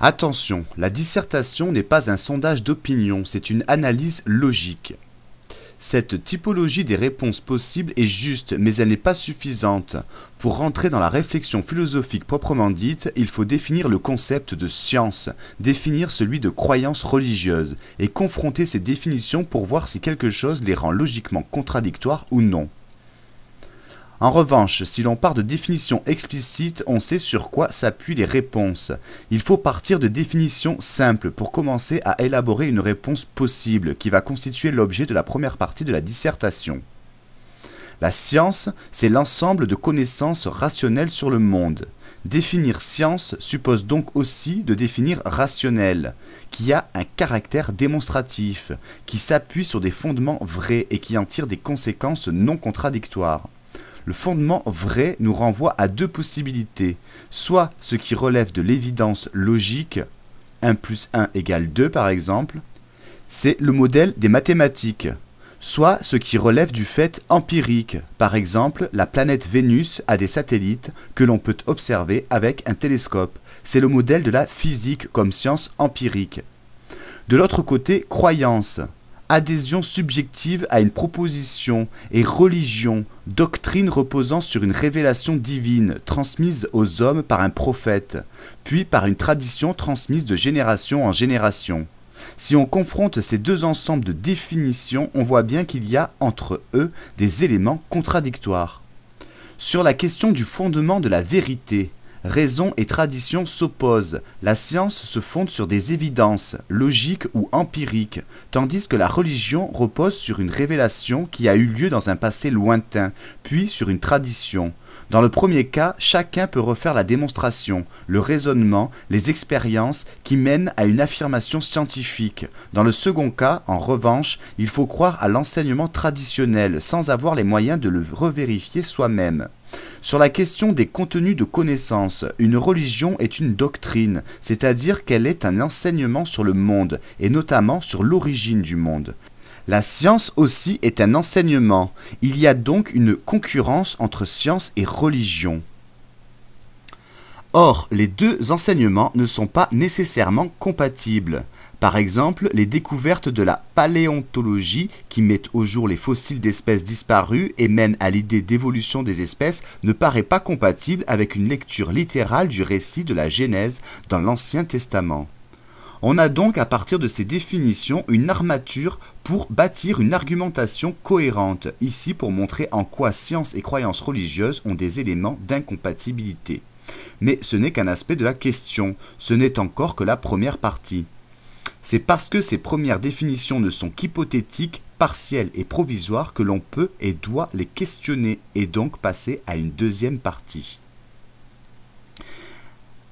Attention, la dissertation n'est pas un sondage d'opinion, c'est une analyse logique. Cette typologie des réponses possibles est juste, mais elle n'est pas suffisante. Pour rentrer dans la réflexion philosophique proprement dite, il faut définir le concept de science, définir celui de croyance religieuse, et confronter ces définitions pour voir si quelque chose les rend logiquement contradictoires ou non. En revanche, si l'on part de définitions explicites, on sait sur quoi s'appuient les réponses. Il faut partir de définitions simples pour commencer à élaborer une réponse possible qui va constituer l'objet de la première partie de la dissertation. La science, c'est l'ensemble de connaissances rationnelles sur le monde. Définir science suppose donc aussi de définir rationnel, qui a un caractère démonstratif, qui s'appuie sur des fondements vrais et qui en tire des conséquences non contradictoires. Le fondement vrai nous renvoie à deux possibilités, soit ce qui relève de l'évidence logique, 1 plus 1 égale 2 par exemple, c'est le modèle des mathématiques, soit ce qui relève du fait empirique, par exemple la planète Vénus a des satellites que l'on peut observer avec un télescope, c'est le modèle de la physique comme science empirique. De l'autre côté, croyance. Adhésion subjective à une proposition et religion, doctrine reposant sur une révélation divine transmise aux hommes par un prophète, puis par une tradition transmise de génération en génération. Si on confronte ces deux ensembles de définitions, on voit bien qu'il y a entre eux des éléments contradictoires. Sur la question du fondement de la vérité, raison et tradition s'opposent, la science se fonde sur des évidences, logiques ou empiriques, tandis que la religion repose sur une révélation qui a eu lieu dans un passé lointain, puis sur une tradition. Dans le premier cas, chacun peut refaire la démonstration, le raisonnement, les expériences qui mènent à une affirmation scientifique. Dans le second cas, en revanche, il faut croire à l'enseignement traditionnel sans avoir les moyens de le revérifier soi-même. Sur la question des contenus de connaissances, une religion est une doctrine, c'est-à-dire qu'elle est un enseignement sur le monde, et notamment sur l'origine du monde. La science aussi est un enseignement, il y a donc une concurrence entre science et religion. Or, les deux enseignements ne sont pas nécessairement compatibles. Par exemple, les découvertes de la paléontologie qui mettent au jour les fossiles d'espèces disparues et mènent à l'idée d'évolution des espèces ne paraît pas compatible avec une lecture littérale du récit de la Genèse dans l'Ancien Testament. On a donc à partir de ces définitions une armature pour bâtir une argumentation cohérente, ici pour montrer en quoi science et croyances religieuses ont des éléments d'incompatibilité. Mais ce n'est qu'un aspect de la question, ce n'est encore que la première partie. C'est parce que ces premières définitions ne sont qu'hypothétiques, partielles et provisoires que l'on peut et doit les questionner et donc passer à une deuxième partie.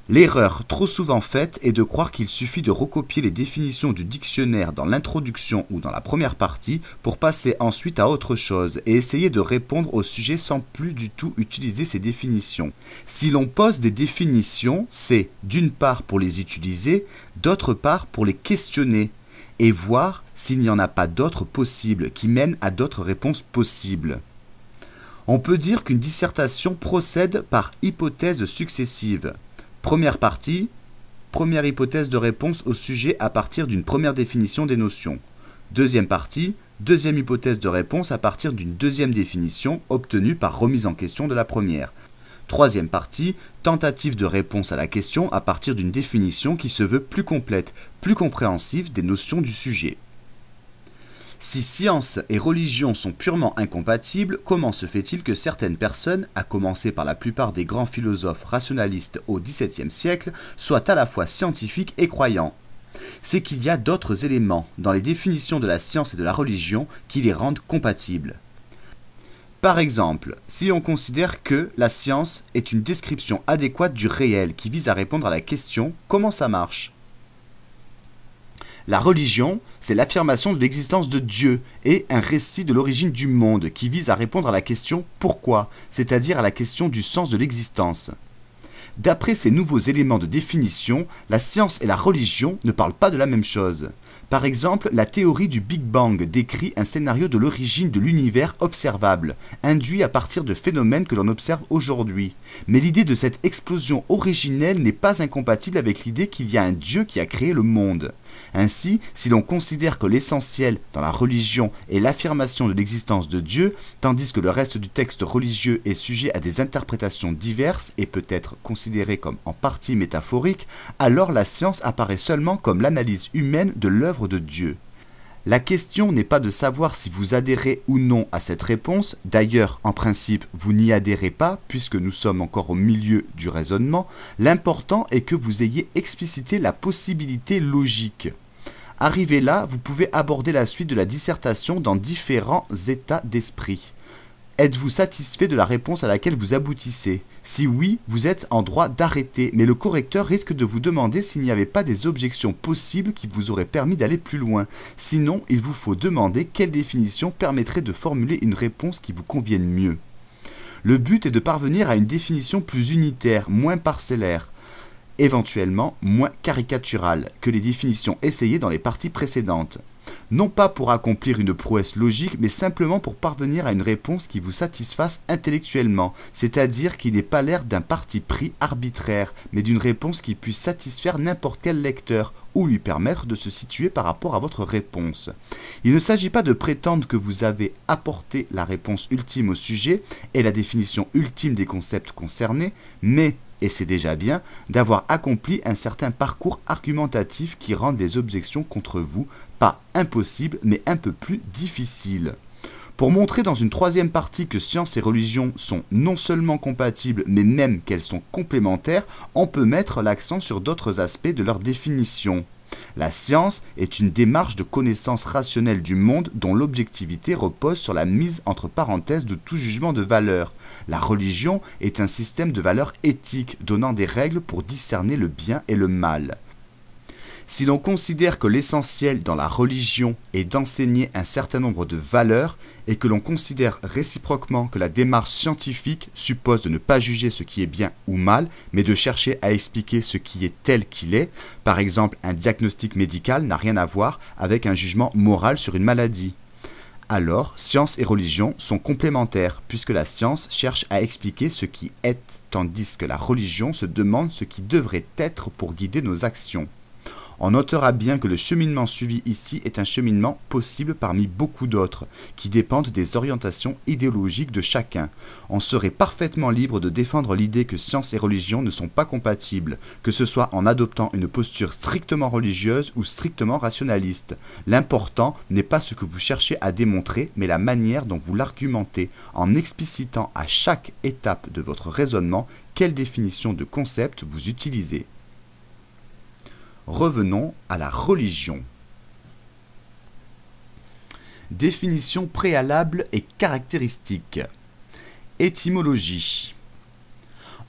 L'erreur trop souvent faite est de croire qu'il suffit de recopier les définitions du dictionnaire dans l'introduction ou dans la première partie pour passer ensuite à autre chose et essayer de répondre au sujet sans plus du tout utiliser ces définitions. Si l'on pose des définitions, c'est d'une part pour les utiliser, d'autre part pour les questionner et voir s'il n'y en a pas d'autres possibles qui mènent à d'autres réponses possibles. On peut dire qu'une dissertation procède par hypothèses successives. Première partie, première hypothèse de réponse au sujet à partir d'une première définition des notions. Deuxième partie, deuxième hypothèse de réponse à partir d'une deuxième définition obtenue par remise en question de la première. Troisième partie, tentative de réponse à la question à partir d'une définition qui se veut plus complète, plus compréhensive des notions du sujet. Si science et religion sont purement incompatibles, comment se fait-il que certaines personnes, à commencer par la plupart des grands philosophes rationalistes au XVIIe siècle, soient à la fois scientifiques et croyants? C'est qu'il y a d'autres éléments dans les définitions de la science et de la religion qui les rendent compatibles. Par exemple, si on considère que la science est une description adéquate du réel qui vise à répondre à la question « Comment ça marche ?» La religion, c'est l'affirmation de l'existence de Dieu et un récit de l'origine du monde qui vise à répondre à la question « Pourquoi ?», c'est-à-dire à la question du sens de l'existence. D'après ces nouveaux éléments de définition, la science et la religion ne parlent pas de la même chose. Par exemple, la théorie du Big Bang décrit un scénario de l'origine de l'univers observable, induit à partir de phénomènes que l'on observe aujourd'hui. Mais l'idée de cette explosion originelle n'est pas incompatible avec l'idée qu'il y a un Dieu qui a créé le monde. Ainsi, si l'on considère que l'essentiel dans la religion est l'affirmation de l'existence de Dieu, tandis que le reste du texte religieux est sujet à des interprétations diverses et peut être considéré comme en partie métaphorique, alors la science apparaît seulement comme l'analyse humaine de l'œuvre de Dieu. La question n'est pas de savoir si vous adhérez ou non à cette réponse, d'ailleurs, en principe, vous n'y adhérez pas, puisque nous sommes encore au milieu du raisonnement, l'important est que vous ayez explicité la possibilité logique. Arrivé là, vous pouvez aborder la suite de la dissertation dans différents états d'esprit. Êtes-vous satisfait de la réponse à laquelle vous aboutissez? Si oui, vous êtes en droit d'arrêter, mais le correcteur risque de vous demander s'il n'y avait pas des objections possibles qui vous auraient permis d'aller plus loin. Sinon, il vous faut demander quelle définition permettrait de formuler une réponse qui vous convienne mieux. Le but est de parvenir à une définition plus unitaire, moins parcellaire, éventuellement moins caricaturale que les définitions essayées dans les parties précédentes. Non pas pour accomplir une prouesse logique, mais simplement pour parvenir à une réponse qui vous satisfasse intellectuellement, c'est-à-dire qui n'ait pas l'air d'un parti pris arbitraire, mais d'une réponse qui puisse satisfaire n'importe quel lecteur, ou lui permettre de se situer par rapport à votre réponse. Il ne s'agit pas de prétendre que vous avez apporté la réponse ultime au sujet et la définition ultime des concepts concernés, mais et c'est déjà bien, d'avoir accompli un certain parcours argumentatif qui rend les objections contre vous pas impossibles, mais un peu plus difficiles. Pour montrer dans une troisième partie que science et religion sont non seulement compatibles, mais même qu'elles sont complémentaires, on peut mettre l'accent sur d'autres aspects de leur définition. La science est une démarche de connaissance rationnelle du monde dont l'objectivité repose sur la mise entre parenthèses de tout jugement de valeur. La religion est un système de valeurs éthiques donnant des règles pour discerner le bien et le mal. Si l'on considère que l'essentiel dans la religion est d'enseigner un certain nombre de valeurs et que l'on considère réciproquement que la démarche scientifique suppose de ne pas juger ce qui est bien ou mal, mais de chercher à expliquer ce qui est tel qu'il est, par exemple un diagnostic médical n'a rien à voir avec un jugement moral sur une maladie. Alors, science et religion sont complémentaires, puisque la science cherche à expliquer ce qui est, tandis que la religion se demande ce qui devrait être pour guider nos actions. On notera bien que le cheminement suivi ici est un cheminement possible parmi beaucoup d'autres, qui dépendent des orientations idéologiques de chacun. On serait parfaitement libre de défendre l'idée que science et religion ne sont pas compatibles, que ce soit en adoptant une posture strictement religieuse ou strictement rationaliste. L'important n'est pas ce que vous cherchez à démontrer, mais la manière dont vous l'argumentez, en explicitant à chaque étape de votre raisonnement quelle définition de concept vous utilisez. Revenons à la religion. Définition préalable et caractéristique. Étymologie.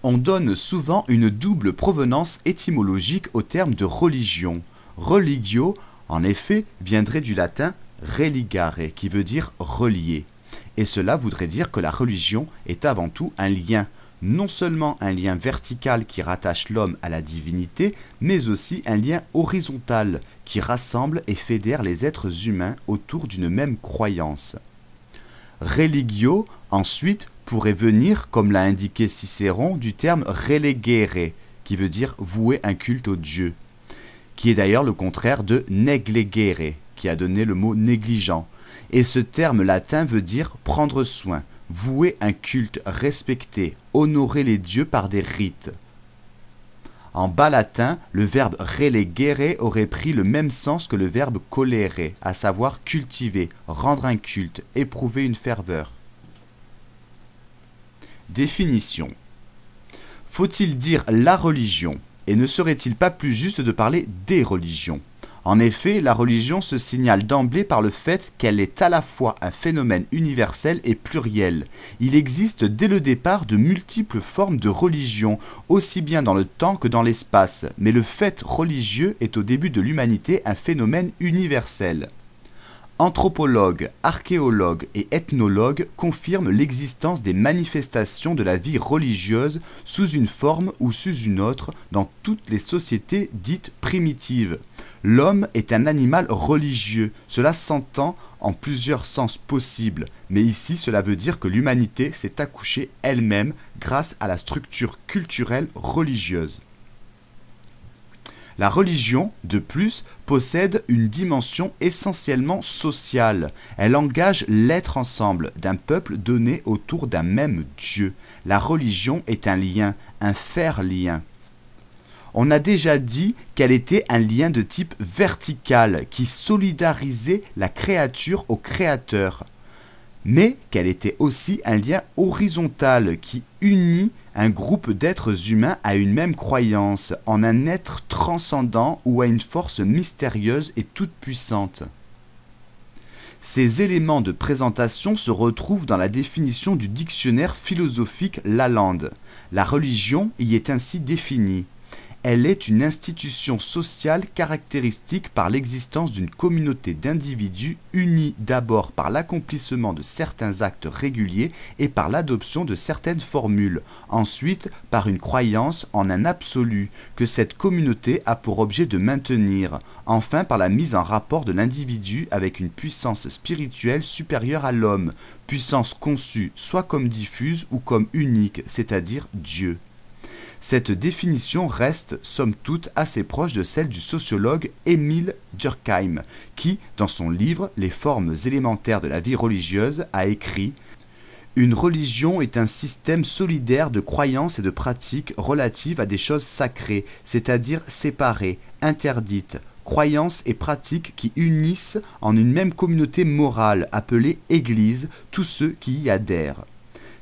On donne souvent une double provenance étymologique au terme de religion. Religio, en effet, viendrait du latin religare, qui veut dire relier. Et cela voudrait dire que la religion est avant tout un lien, non seulement un lien vertical qui rattache l'homme à la divinité, mais aussi un lien horizontal qui rassemble et fédère les êtres humains autour d'une même croyance. Religio, ensuite, pourrait venir, comme l'a indiqué Cicéron, du terme relegere, qui veut dire vouer un culte au Dieu, qui est d'ailleurs le contraire de negligere, qui a donné le mot négligent. Et ce terme latin veut dire prendre soin, vouer un culte, respecter, honorer les dieux par des rites. En bas latin, le verbe relegere aurait pris le même sens que le verbe colere, à savoir cultiver, rendre un culte, éprouver une ferveur. Définition. Faut-il dire la religion, et ne serait-il pas plus juste de parler des religions ? En effet, la religion se signale d'emblée par le fait qu'elle est à la fois un phénomène universel et pluriel. Il existe dès le départ de multiples formes de religion, aussi bien dans le temps que dans l'espace, mais le fait religieux est au début de l'humanité un phénomène universel. Anthropologues, archéologues et ethnologues confirment l'existence des manifestations de la vie religieuse sous une forme ou sous une autre dans toutes les sociétés dites primitives. L'homme est un animal religieux, cela s'entend en plusieurs sens possibles, mais ici cela veut dire que l'humanité s'est accouchée elle-même grâce à la structure culturelle religieuse. La religion, de plus, possède une dimension essentiellement sociale. Elle engage l'être ensemble d'un peuple donné autour d'un même Dieu. La religion est un lien, un faire-lien. On a déjà dit qu'elle était un lien de type vertical qui solidarisait la créature au créateur, mais qu'elle était aussi un lien horizontal qui unit un groupe d'êtres humains à une même croyance, en un être transcendant ou à une force mystérieuse et toute puissante. Ces éléments de présentation se retrouvent dans la définition du dictionnaire philosophique Lalande. La religion y est ainsi définie. Elle est une institution sociale caractéristique par l'existence d'une communauté d'individus unis d'abord par l'accomplissement de certains actes réguliers et par l'adoption de certaines formules, ensuite par une croyance en un absolu que cette communauté a pour objet de maintenir, enfin par la mise en rapport de l'individu avec une puissance spirituelle supérieure à l'homme, puissance conçue soit comme diffuse ou comme unique, c'est-à-dire Dieu. Cette définition reste, somme toute, assez proche de celle du sociologue Émile Durkheim, qui, dans son livre « Les formes élémentaires de la vie religieuse », a écrit « Une religion est un système solidaire de croyances et de pratiques relatives à des choses sacrées, c'est-à-dire séparées, interdites, croyances et pratiques qui unissent en une même communauté morale appelée Église tous ceux qui y adhèrent. »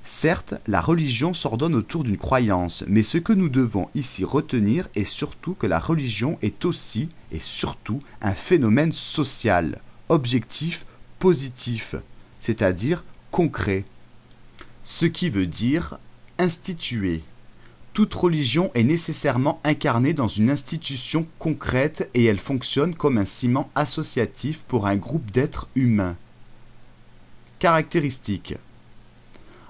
Certes, la religion s'ordonne autour d'une croyance, mais ce que nous devons ici retenir est surtout que la religion est aussi et surtout un phénomène social, objectif, positif, c'est-à-dire concret. Ce qui veut dire institué. Toute religion est nécessairement incarnée dans une institution concrète et elle fonctionne comme un ciment associatif pour un groupe d'êtres humains. Caractéristiques.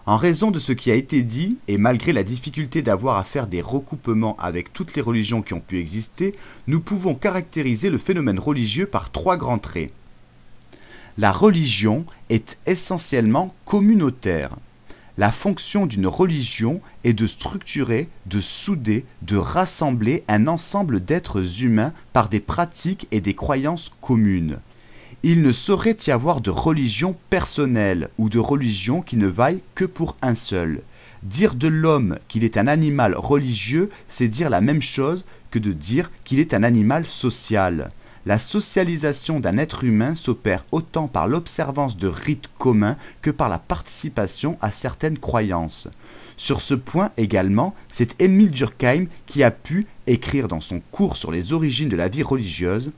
En raison de ce qui a été dit, et malgré la difficulté d'avoir à faire des recoupements avec toutes les religions qui ont pu exister, nous pouvons caractériser le phénomène religieux par trois grands traits. La religion est essentiellement communautaire. La fonction d'une religion est de structurer, de souder, de rassembler un ensemble d'êtres humains par des pratiques et des croyances communes. Il ne saurait y avoir de religion personnelle ou de religion qui ne vaille que pour un seul. Dire de l'homme qu'il est un animal religieux, c'est dire la même chose que de dire qu'il est un animal social. La socialisation d'un être humain s'opère autant par l'observance de rites communs que par la participation à certaines croyances. Sur ce point également, c'est Émile Durkheim qui a pu écrire dans son cours sur les origines de la vie religieuse: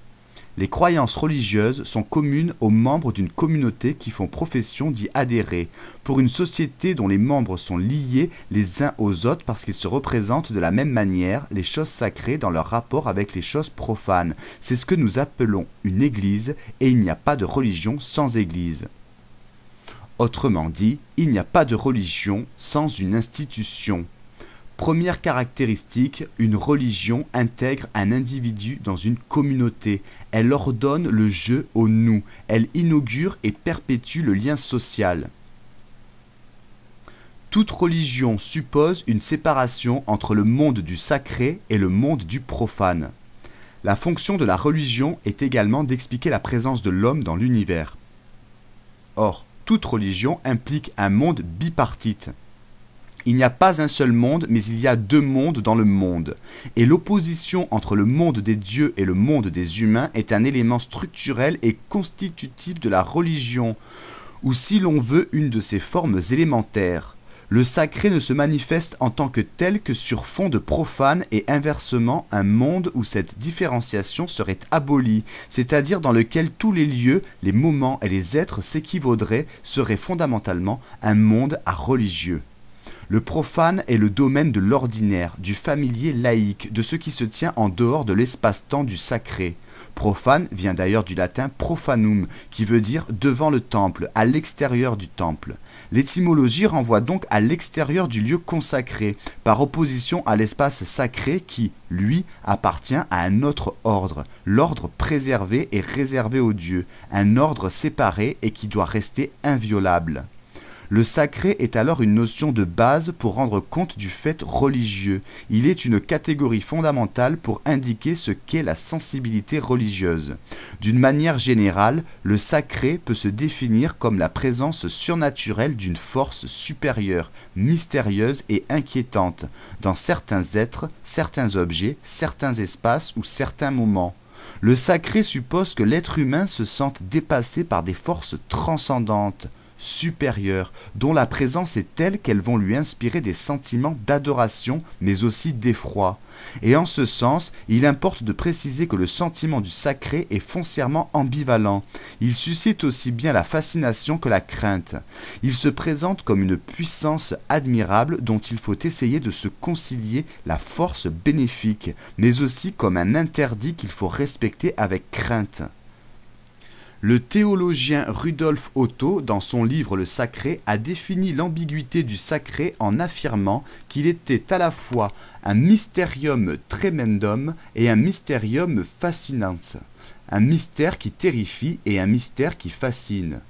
les croyances religieuses sont communes aux membres d'une communauté qui font profession d'y adhérer, pour une société dont les membres sont liés les uns aux autres parce qu'ils se représentent de la même manière les choses sacrées dans leur rapport avec les choses profanes. C'est ce que nous appelons une église, et il n'y a pas de religion sans église. Autrement dit, il n'y a pas de religion sans une institution. Première caractéristique, une religion intègre un individu dans une communauté. Elle ordonne le je au nous. Elle inaugure et perpétue le lien social. Toute religion suppose une séparation entre le monde du sacré et le monde du profane. La fonction de la religion est également d'expliquer la présence de l'homme dans l'univers. Or, toute religion implique un monde bipartite. Il n'y a pas un seul monde, mais il y a deux mondes dans le monde. Et l'opposition entre le monde des dieux et le monde des humains est un élément structurel et constitutif de la religion, ou si l'on veut, une de ses formes élémentaires. Le sacré ne se manifeste en tant que tel que sur fond de profane et inversement un monde où cette différenciation serait abolie, c'est-à-dire dans lequel tous les lieux, les moments et les êtres s'équivaudraient, serait fondamentalement un monde à religieux. Le profane est le domaine de l'ordinaire, du familier laïque, de ce qui se tient en dehors de l'espace-temps du sacré. Profane vient d'ailleurs du latin profanum, qui veut dire devant le temple, à l'extérieur du temple. L'étymologie renvoie donc à l'extérieur du lieu consacré, par opposition à l'espace sacré qui, lui, appartient à un autre ordre, l'ordre préservé et réservé aux dieux, un ordre séparé et qui doit rester inviolable. Le sacré est alors une notion de base pour rendre compte du fait religieux. Il est une catégorie fondamentale pour indiquer ce qu'est la sensibilité religieuse. D'une manière générale, le sacré peut se définir comme la présence surnaturelle d'une force supérieure, mystérieuse et inquiétante, dans certains êtres, certains objets, certains espaces ou certains moments. Le sacré suppose que l'être humain se sente dépassé par des forces transcendantes, supérieures, dont la présence est telle qu'elles vont lui inspirer des sentiments d'adoration, mais aussi d'effroi. Et en ce sens, il importe de préciser que le sentiment du sacré est foncièrement ambivalent. Il suscite aussi bien la fascination que la crainte. Il se présente comme une puissance admirable dont il faut essayer de se concilier la force bénéfique, mais aussi comme un interdit qu'il faut respecter avec crainte. Le théologien Rudolf Otto, dans son livre Le Sacré, a défini l'ambiguïté du sacré en affirmant qu'il était à la fois un mysterium tremendum et un mysterium fascinans, un mystère qui terrifie et un mystère qui fascine.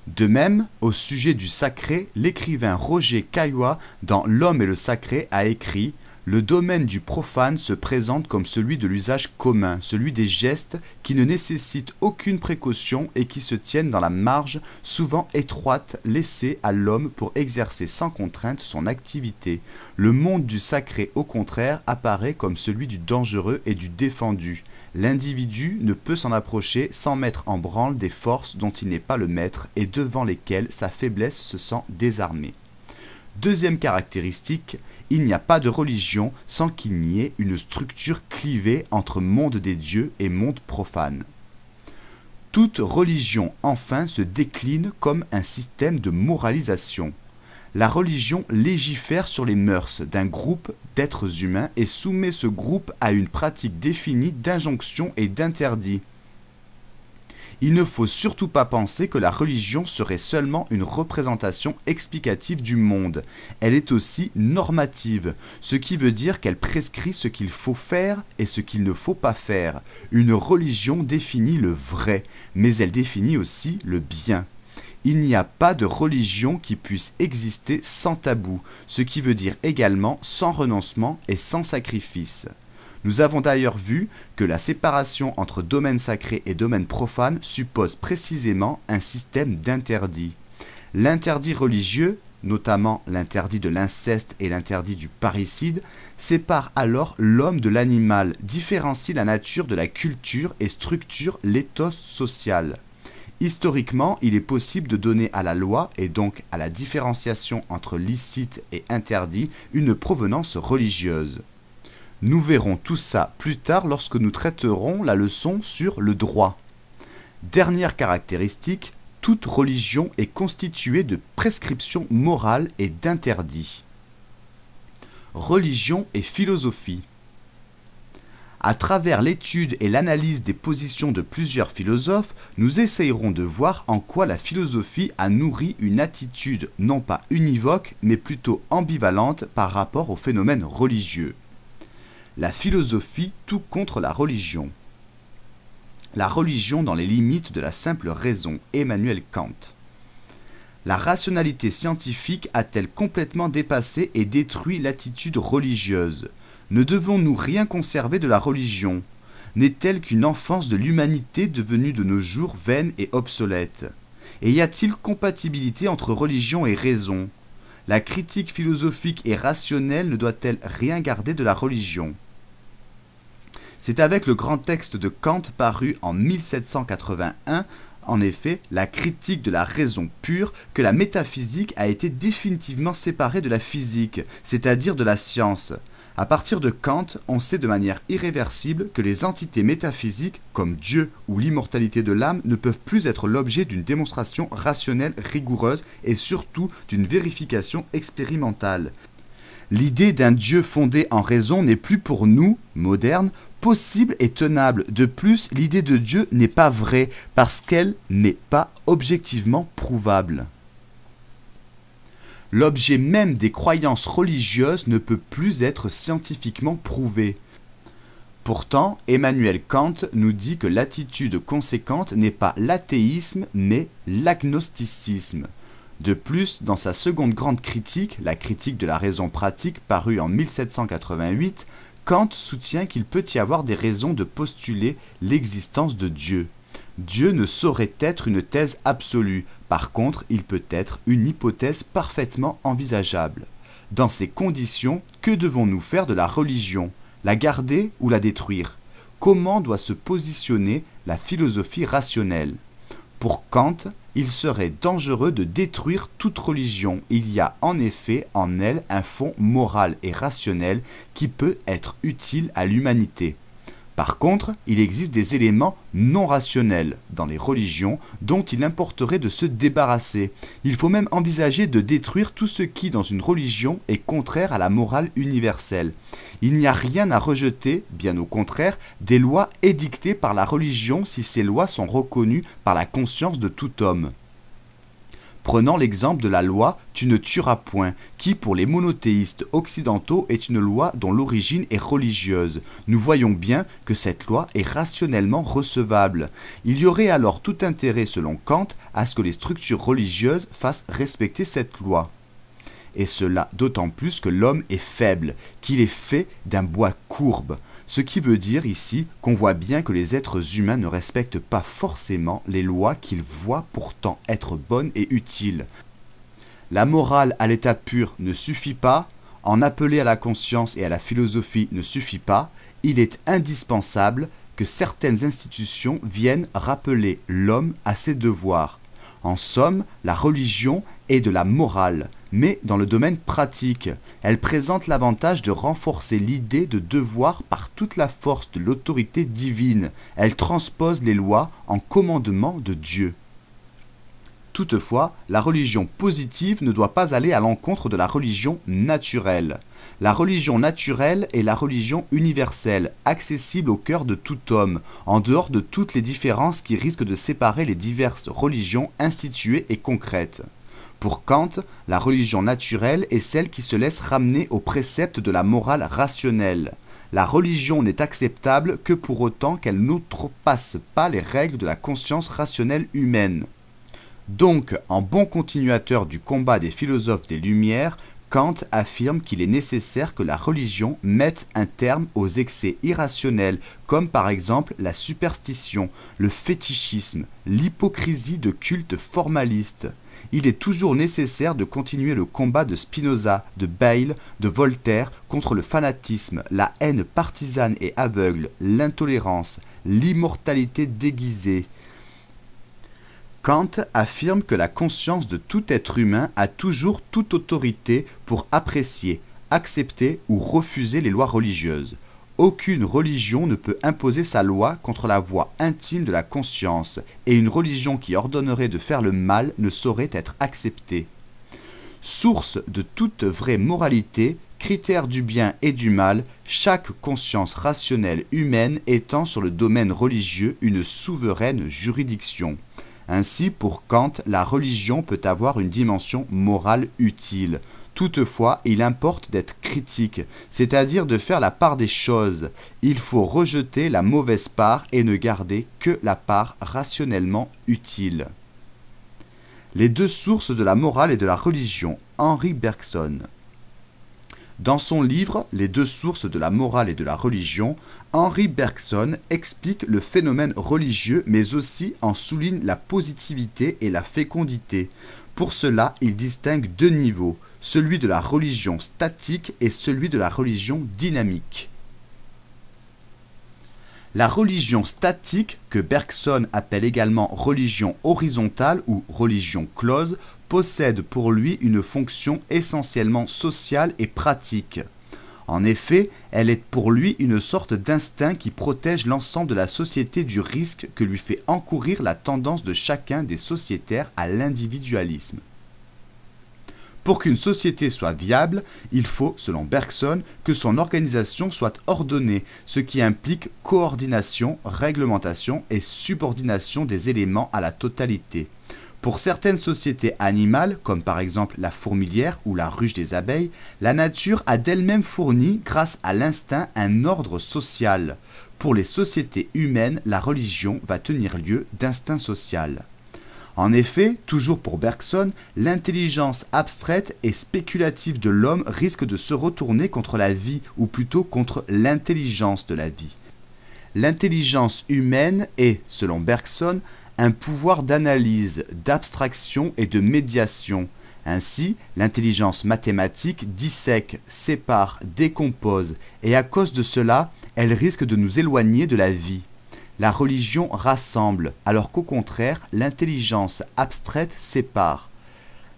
De même, au sujet du sacré, l'écrivain Roger Caillois, dans L'homme et le sacré, a écrit « Le domaine du profane se présente comme celui de l'usage commun, celui des gestes qui ne nécessitent aucune précaution et qui se tiennent dans la marge souvent étroite laissée à l'homme pour exercer sans contrainte son activité. Le monde du sacré, au contraire, apparaît comme celui du dangereux et du défendu. L'individu ne peut s'en approcher sans mettre en branle des forces dont il n'est pas le maître et devant lesquelles sa faiblesse se sent désarmée. » Deuxième caractéristique, il n'y a pas de religion sans qu'il n'y ait une structure clivée entre monde des dieux et monde profane. Toute religion, enfin, se décline comme un système de moralisation. La religion légifère sur les mœurs d'un groupe d'êtres humains et soumet ce groupe à une pratique définie d'injonctions et d'interdits. Il ne faut surtout pas penser que la religion serait seulement une représentation explicative du monde. Elle est aussi normative, ce qui veut dire qu'elle prescrit ce qu'il faut faire et ce qu'il ne faut pas faire. Une religion définit le vrai, mais elle définit aussi le bien. Il n'y a pas de religion qui puisse exister sans tabou, ce qui veut dire également sans renoncement et sans sacrifice. Nous avons d'ailleurs vu que la séparation entre domaine sacré et domaine profane suppose précisément un système d'interdits. L'interdit religieux, notamment l'interdit de l'inceste et l'interdit du parricide, sépare alors l'homme de l'animal, différencie la nature de la culture et structure l'éthos social. Historiquement, il est possible de donner à la loi, et donc à la différenciation entre licite et interdit, une provenance religieuse. Nous verrons tout ça plus tard lorsque nous traiterons la leçon sur le droit. Dernière caractéristique, toute religion est constituée de prescriptions morales et d'interdits. Religion et philosophie. À travers l'étude et l'analyse des positions de plusieurs philosophes, nous essayerons de voir en quoi la philosophie a nourri une attitude non pas univoque, mais plutôt ambivalente par rapport au phénomène religieux. La philosophie tout contre la religion. La religion dans les limites de la simple raison, Emmanuel Kant. La rationalité scientifique a-t-elle complètement dépassé et détruit l'attitude religieuse? Ne devons-nous rien conserver de la religion? N'est-elle qu'une enfance de l'humanité devenue de nos jours vaine et obsolète? Et y a-t-il compatibilité entre religion et raison? La critique philosophique et rationnelle ne doit-elle rien garder de la religion? C'est avec le grand texte de Kant paru en 1781, en effet, la critique de la raison pure, que la métaphysique a été définitivement séparée de la physique, c'est-à-dire de la science. À partir de Kant, on sait de manière irréversible que les entités métaphysiques, comme Dieu ou l'immortalité de l'âme, ne peuvent plus être l'objet d'une démonstration rationnelle rigoureuse et surtout d'une vérification expérimentale. L'idée d'un Dieu fondé en raison n'est plus pour nous, modernes, possible et tenable. De plus, l'idée de Dieu n'est pas vraie parce qu'elle n'est pas objectivement prouvable. L'objet même des croyances religieuses ne peut plus être scientifiquement prouvé. Pourtant, Emmanuel Kant nous dit que l'attitude conséquente n'est pas l'athéisme, mais l'agnosticisme. De plus, dans sa seconde grande critique, la critique de la raison pratique parue en 1788, Kant soutient qu'il peut y avoir des raisons de postuler l'existence de Dieu. Dieu ne saurait être une thèse absolue, par contre, il peut être une hypothèse parfaitement envisageable. Dans ces conditions, que devons-nous faire de la religion? La garder ou la détruire? Comment doit se positionner la philosophie rationnelle? Pour Kant, il serait dangereux de détruire toute religion. Il y a en effet en elle un fond moral et rationnel qui peut être utile à l'humanité. Par contre, il existe des éléments non rationnels dans les religions dont il importerait de se débarrasser. Il faut même envisager de détruire tout ce qui, dans une religion, est contraire à la morale universelle. Il n'y a rien à rejeter, bien au contraire, des lois édictées par la religion si ces lois sont reconnues par la conscience de tout homme. Prenons l'exemple de la loi « Tu ne tueras point », qui pour les monothéistes occidentaux est une loi dont l'origine est religieuse. Nous voyons bien que cette loi est rationnellement recevable. Il y aurait alors tout intérêt, selon Kant, à ce que les structures religieuses fassent respecter cette loi. Et cela d'autant plus que l'homme est faible, qu'il est fait d'un bois courbe. Ce qui veut dire ici qu'on voit bien que les êtres humains ne respectent pas forcément les lois qu'ils voient pourtant être bonnes et utiles. La morale à l'état pur ne suffit pas, en appeler à la conscience et à la philosophie ne suffit pas, il est indispensable que certaines institutions viennent rappeler l'homme à ses devoirs. En somme, la religion est de la morale, mais dans le domaine pratique. Elle présente l'avantage de renforcer l'idée de devoir par toute la force de l'autorité divine. Elle transpose les lois en commandements de Dieu. Toutefois, la religion positive ne doit pas aller à l'encontre de la religion naturelle. La religion naturelle est la religion universelle, accessible au cœur de tout homme, en dehors de toutes les différences qui risquent de séparer les diverses religions instituées et concrètes. Pour Kant, la religion naturelle est celle qui se laisse ramener aux préceptes de la morale rationnelle. La religion n'est acceptable que pour autant qu'elle n'outrepasse pas les règles de la conscience rationnelle humaine. Donc, en bon continuateur du combat des philosophes des Lumières, Kant affirme qu'il est nécessaire que la religion mette un terme aux excès irrationnels, comme par exemple la superstition, le fétichisme, l'hypocrisie de culte formaliste. Il est toujours nécessaire de continuer le combat de Spinoza, de Bayle, de Voltaire contre le fanatisme, la haine partisane et aveugle, l'intolérance, l'immortalité déguisée. Kant affirme que la conscience de tout être humain a toujours toute autorité pour apprécier, accepter ou refuser les lois religieuses. Aucune religion ne peut imposer sa loi contre la voix intime de la conscience, et une religion qui ordonnerait de faire le mal ne saurait être acceptée. Source de toute vraie moralité, critère du bien et du mal, chaque conscience rationnelle humaine étant sur le domaine religieux une souveraine juridiction. Ainsi, pour Kant, la religion peut avoir une dimension morale utile. Toutefois, il importe d'être critique, c'est-à-dire de faire la part des choses. Il faut rejeter la mauvaise part et ne garder que la part rationnellement utile. Les deux sources de la morale et de la religion, Henri Bergson. Dans son livre « Les deux sources de la morale et de la religion », Henri Bergson explique le phénomène religieux mais aussi en souligne la positivité et la fécondité. Pour cela, il distingue deux niveaux, celui de la religion statique et celui de la religion dynamique. La religion statique, que Bergson appelle également religion horizontale ou religion close, possède pour lui une fonction essentiellement sociale et pratique. En effet, elle est pour lui une sorte d'instinct qui protège l'ensemble de la société du risque que lui fait encourir la tendance de chacun des sociétaires à l'individualisme. Pour qu'une société soit viable, il faut, selon Bergson, que son organisation soit ordonnée, ce qui implique coordination, réglementation et subordination des éléments à la totalité. Pour certaines sociétés animales, comme par exemple la fourmilière ou la ruche des abeilles, la nature a d'elle-même fourni, grâce à l'instinct, un ordre social. Pour les sociétés humaines, la religion va tenir lieu d'instinct social. En effet, toujours pour Bergson, l'intelligence abstraite et spéculative de l'homme risque de se retourner contre la vie, ou plutôt contre l'intelligence de la vie. L'intelligence humaine est, selon Bergson, un pouvoir d'analyse, d'abstraction et de médiation. Ainsi, l'intelligence mathématique dissèque, sépare, décompose, et à cause de cela, elle risque de nous éloigner de la vie. La religion rassemble, alors qu'au contraire, l'intelligence abstraite sépare.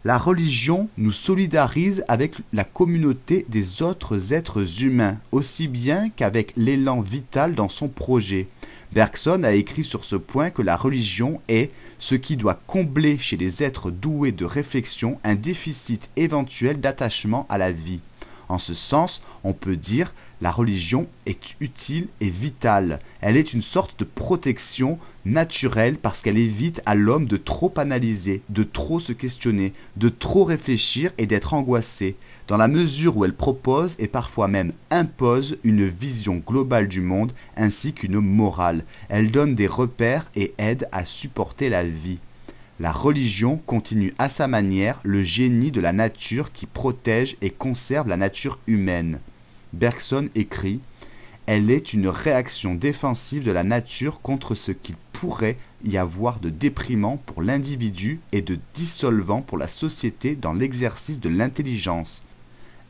La religion nous solidarise avec la communauté des autres êtres humains, aussi bien qu'avec l'élan vital dans son projet. Bergson a écrit sur ce point que la religion est ce qui doit combler chez les êtres doués de réflexion un déficit éventuel d'attachement à la vie. En ce sens, on peut dire la religion est utile et vitale. Elle est une sorte de protection naturelle parce qu'elle évite à l'homme de trop analyser, de trop se questionner, de trop réfléchir et d'être angoissé, dans la mesure où elle propose et parfois même impose une vision globale du monde ainsi qu'une morale. Elle donne des repères et aide à supporter la vie. La religion continue à sa manière le génie de la nature qui protège et conserve la nature humaine. Bergson écrit « Elle est une réaction défensive de la nature contre ce qu'il pourrait y avoir de déprimant pour l'individu et de dissolvant pour la société dans l'exercice de l'intelligence.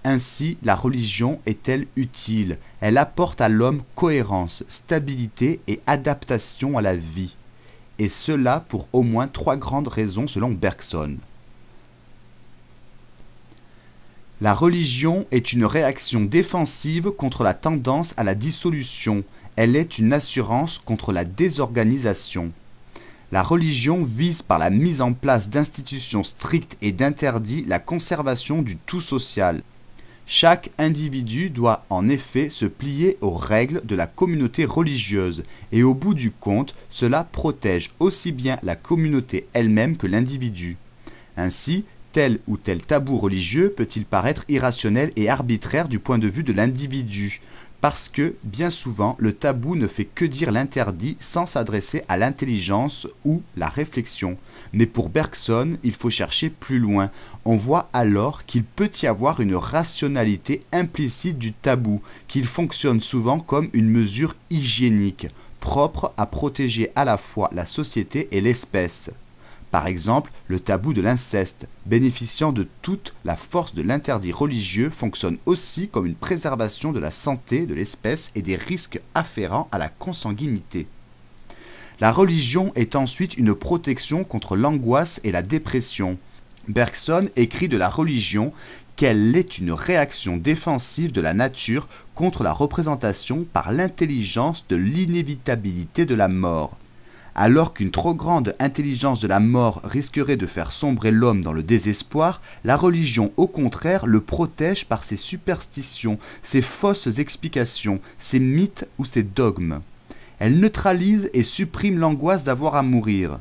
Ainsi, la religion est-elle utile? Elle apporte à l'homme cohérence, stabilité et adaptation à la vie. » Et cela pour au moins 3 grandes raisons selon Bergson. La religion est une réaction défensive contre la tendance à la dissolution. Elle est une assurance contre la désorganisation. La religion vise par la mise en place d'institutions strictes et d'interdits la conservation du tout social. Chaque individu doit en effet se plier aux règles de la communauté religieuse et au bout du compte, cela protège aussi bien la communauté elle-même que l'individu. Ainsi, tel ou tel tabou religieux peut-il paraître irrationnel et arbitraire du point de vue de l'individu, parce que, bien souvent, le tabou ne fait que dire l'interdit sans s'adresser à l'intelligence ou la réflexion. Mais pour Bergson, il faut chercher plus loin. On voit alors qu'il peut y avoir une rationalité implicite du tabou, qu'il fonctionne souvent comme une mesure hygiénique, propre à protéger à la fois la société et l'espèce. Par exemple, le tabou de l'inceste, bénéficiant de toute la force de l'interdit religieux, fonctionne aussi comme une préservation de la santé de l'espèce et des risques afférents à la consanguinité. La religion est ensuite une protection contre l'angoisse et la dépression. Bergson écrit de la religion qu'elle est une réaction défensive de la nature contre la représentation par l'intelligence de l'inévitabilité de la mort. Alors qu'une trop grande intelligence de la mort risquerait de faire sombrer l'homme dans le désespoir, la religion au contraire le protège par ses superstitions, ses fausses explications, ses mythes ou ses dogmes. Elle neutralise et supprime l'angoisse d'avoir à mourir.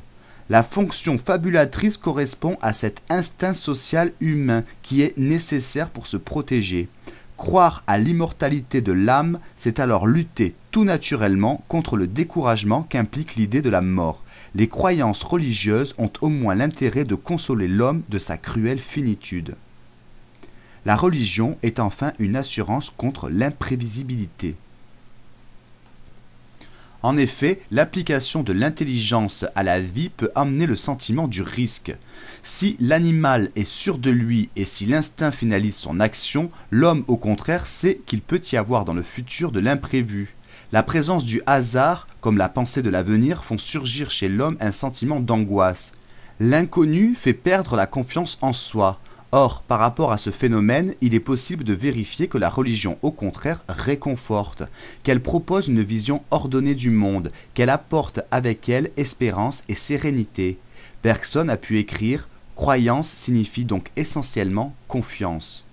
La fonction fabulatrice correspond à cet instinct social humain qui est nécessaire pour se protéger. Croire à l'immortalité de l'âme, c'est alors lutter tout naturellement contre le découragement qu'implique l'idée de la mort. Les croyances religieuses ont au moins l'intérêt de consoler l'homme de sa cruelle finitude. La religion est enfin une assurance contre l'imprévisibilité. En effet, l'application de l'intelligence à la vie peut amener le sentiment du risque. Si l'animal est sûr de lui et si l'instinct finalise son action, l'homme au contraire sait qu'il peut y avoir dans le futur de l'imprévu. La présence du hasard, comme la pensée de l'avenir, font surgir chez l'homme un sentiment d'angoisse. L'inconnu fait perdre la confiance en soi. Or, par rapport à ce phénomène, il est possible de vérifier que la religion, au contraire, réconforte, qu'elle propose une vision ordonnée du monde, qu'elle apporte avec elle espérance et sérénité. Bergson a pu écrire « Croyance signifie donc essentiellement confiance ».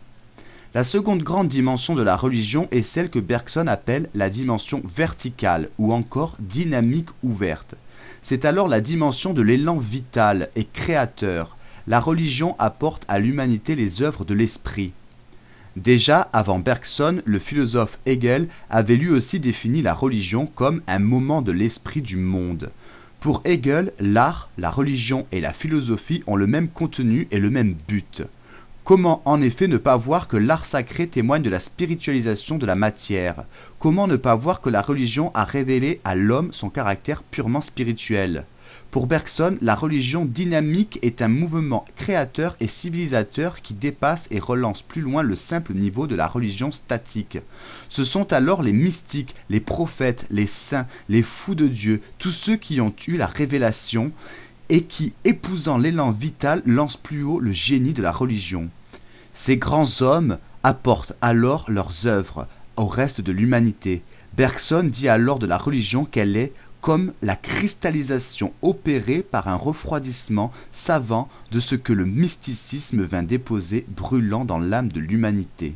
La seconde grande dimension de la religion est celle que Bergson appelle la dimension verticale ou encore dynamique ouverte. C'est alors la dimension de l'élan vital et créateur. La religion apporte à l'humanité les œuvres de l'esprit. Déjà, avant Bergson, le philosophe Hegel avait lui aussi défini la religion comme un moment de l'esprit du monde. Pour Hegel, l'art, la religion et la philosophie ont le même contenu et le même but. Comment en effet ne pas voir que l'art sacré témoigne de la spiritualisation de la matière? Comment ne pas voir que la religion a révélé à l'homme son caractère purement spirituel? Pour Bergson, la religion dynamique est un mouvement créateur et civilisateur qui dépasse et relance plus loin le simple niveau de la religion statique. Ce sont alors les mystiques, les prophètes, les saints, les fous de Dieu, tous ceux qui ont eu la révélation et qui, épousant l'élan vital, lancent plus haut le génie de la religion. Ces grands hommes apportent alors leurs œuvres au reste de l'humanité. Bergson dit alors de la religion qu'elle est comme la cristallisation opérée par un refroidissement savant de ce que le mysticisme vint déposer brûlant dans l'âme de l'humanité.